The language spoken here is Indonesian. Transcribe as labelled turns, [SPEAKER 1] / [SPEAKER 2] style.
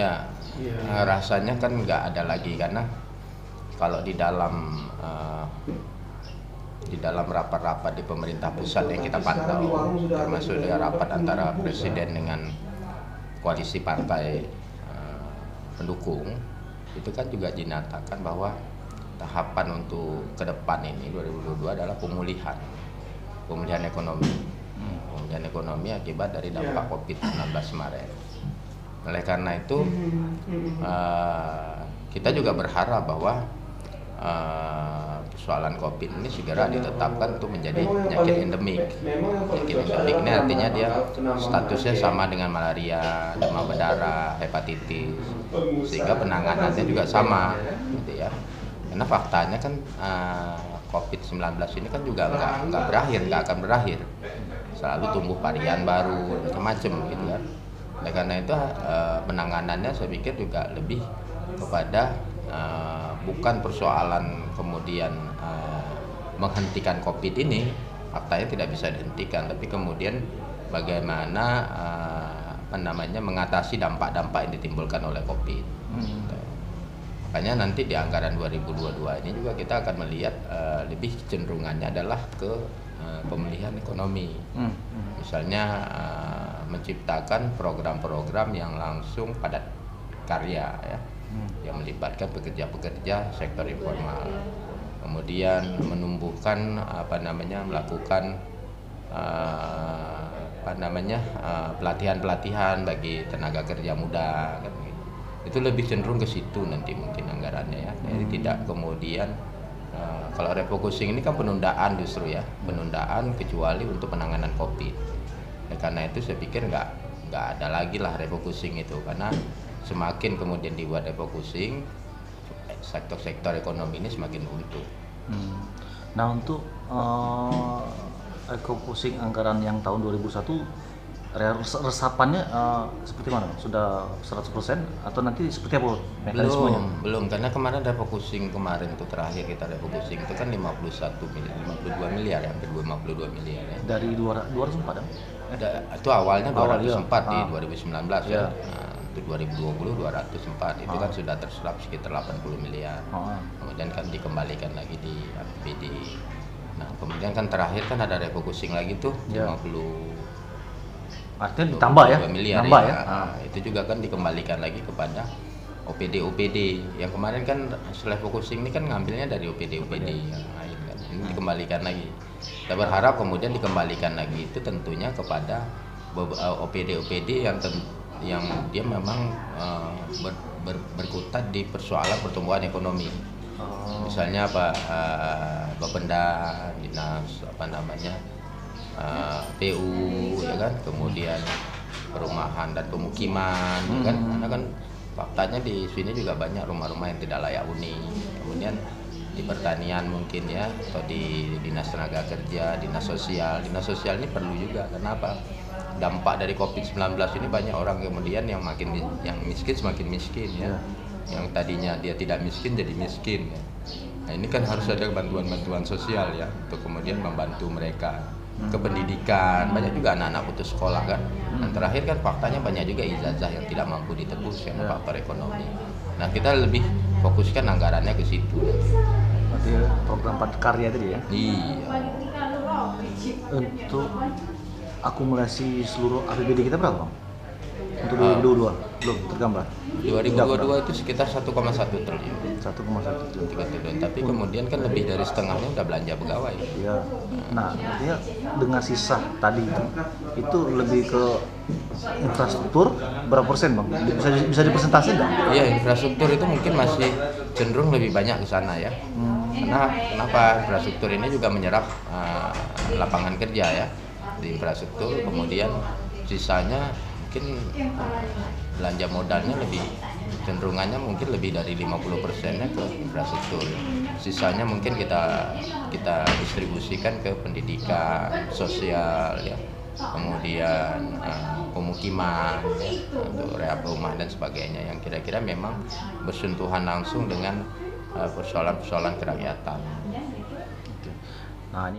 [SPEAKER 1] Ya, rasanya kan nggak ada lagi karena kalau di dalam rapat-rapat di pemerintah pusat yang kita pantau, termasuk dengan rapat antara presiden dengan koalisi partai pendukung, itu kan juga dinyatakan bahwa tahapan untuk ke depan ini 2022 adalah pemulihan ekonomi. Pemulihan ekonomi akibat dari dampak COVID-19 kemarin. Oleh karena itu kita juga berharap bahwa persoalan COVID ini segera ditetapkan untuk menjadi penyakit endemik. Penyakit endemik ini artinya dia statusnya sama dengan malaria, demam berdarah, hepatitis, sehingga penanganannya juga sama, gitu ya. Karena faktanya kan COVID-19 ini kan juga nggak akan berakhir. Selalu tumbuh varian baru, macam-macam, gitu kan. Oleh karena itu penanganannya saya pikir juga lebih kepada bukan persoalan kemudian menghentikan COVID ini, faktanya tidak bisa dihentikan, tapi kemudian bagaimana mengatasi dampak-dampak yang ditimbulkan oleh COVID. Makanya nanti di anggaran 2022 ini juga kita akan melihat lebih cenderungannya adalah ke pemulihan ekonomi. Misalnya menciptakan program-program yang langsung padat karya, ya, yang melibatkan pekerja-pekerja sektor informal. Kemudian menumbuhkan melakukan pelatihan-pelatihan bagi tenaga kerja muda, kan gitu. Itu lebih cenderung ke situ nanti mungkin anggarannya, ya. Jadi tidak kemudian kalau refocusing ini kan penundaan justru, ya, penundaan kecuali untuk penanganan COVID. Karena itu saya pikir nggak ada lagi lah refocusing itu, karena semakin kemudian dibuat refocusing, sektor-sektor ekonomi ini semakin runtuh.
[SPEAKER 2] Nah, untuk refocusing anggaran yang tahun 2001 resapannya seperti mana? Sudah 100% atau nanti seperti apa mekanismenya?
[SPEAKER 1] Belum, karena kemarin refocusing itu terakhir kita refocusing itu kan 52 miliar, hampir 52 miliar, ya.
[SPEAKER 2] Dari 204 ya?
[SPEAKER 1] Itu awalnya 204 di 2019, ya. Itu 2020 204, itu kan sudah terserap sekitar 80 miliar. Kemudian kan dikembalikan lagi di APBD. Nah, kemudian kan terakhir kan ada refocusing lagi tuh 50.
[SPEAKER 2] Artinya ditambah ya?
[SPEAKER 1] Miliar,
[SPEAKER 2] nambah,
[SPEAKER 1] ya. Itu juga kan dikembalikan lagi kepada OPD. Yang kemarin kan refocusing ini kan ngambilnya dari OPD yang lain kan. Ini dikembalikan lagi. Kita berharap kemudian dikembalikan lagi itu tentunya kepada OPD yang dia memang berkutat di persoalan pertumbuhan ekonomi. Misalnya Bapenda, dinas PU, ya kan, kemudian perumahan dan pemukiman, kan, karena kan faktanya di sini juga banyak rumah-rumah yang tidak layak huni. Kemudian di pertanian mungkin, ya, atau di dinas tenaga kerja, dinas sosial ini perlu juga. Kenapa? Dampak dari COVID-19 ini banyak orang kemudian yang miskin semakin miskin, ya. Yang tadinya dia tidak miskin jadi miskin, ya. Nah, ini kan harus ada bantuan sosial, ya, untuk kemudian membantu mereka ke pendidikan. Banyak juga anak-anak putus sekolah, kan. Dan terakhir kan faktanya banyak juga ijazah yang tidak mampu ditebus karena faktor ekonomi. Nah, kita lebih fokuskan anggarannya ke situ.
[SPEAKER 2] Berarti program padat karya tadi, ya?
[SPEAKER 1] Iya.
[SPEAKER 2] Untuk akumulasi seluruh APBD kita berapa, Bang? Untuk 2022 belum tergambar.
[SPEAKER 1] 2022 itu sekitar 1,1 triliun.
[SPEAKER 2] 1,1
[SPEAKER 1] triliun. Tapi kemudian kan lebih dari setengahnya udah belanja pegawai.
[SPEAKER 2] Iya. Nah, artinya dengan sisa tadi itu lebih ke infrastruktur berapa persen, Bang? Bisa dipresentasi nggak?
[SPEAKER 1] Iya, infrastruktur itu mungkin masih cenderung lebih banyak ke sana, ya. Karena kenapa? Infrastruktur ini juga menyerap lapangan kerja, ya, di infrastruktur. Kemudian sisanya mungkin belanja modalnya cenderungannya mungkin lebih dari 50%-nya ke infrastruktur. Sisanya mungkin kita distribusikan ke pendidikan, sosial, ya, kemudian pemukiman, ya, untuk rehab rumah dan sebagainya yang kira-kira memang bersentuhan langsung dengan persoalan-persoalan kerakyatan.
[SPEAKER 2] Nah, ini